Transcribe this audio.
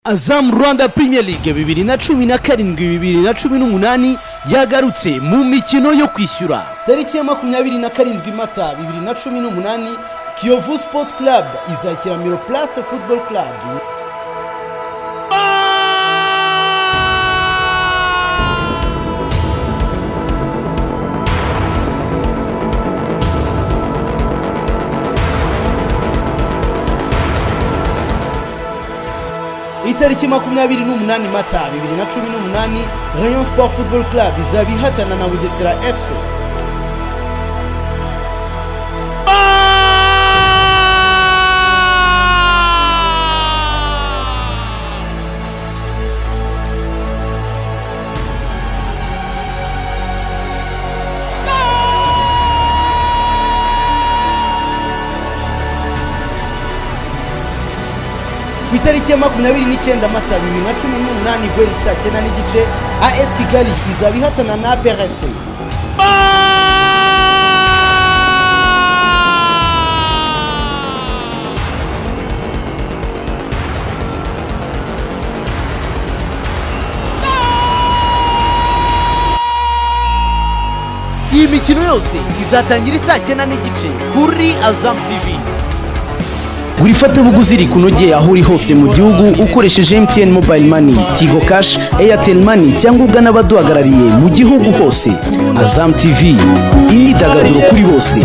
Azam Rwanda Premier League 2017-2018 yagarutse mu mikino yo kwishyura. Tariki ya 27 Mata 2018 Kiyovu Sports Club izakira Miroplast Football Club. Itariki 28 Mata 2018 Rayon Sport Football Club izabihatana na Bugesera FC. Itariki ya 29 Mata 2018 gweri saa 9 n'igice AS Kigali izabihatana na APR FC. Iyi mikino yose izatangira saa 9 n'igice kuri Azam TV. Buri fatabuguzi rikunogeye aho uri hose mu gihugu ukoresheje MTN Mobile Money, Tigo Cash, Airtel Money cyangwa ugana abaduhagarariye mu gihugu hose. Azam TV, imyidagaduro kuri bose.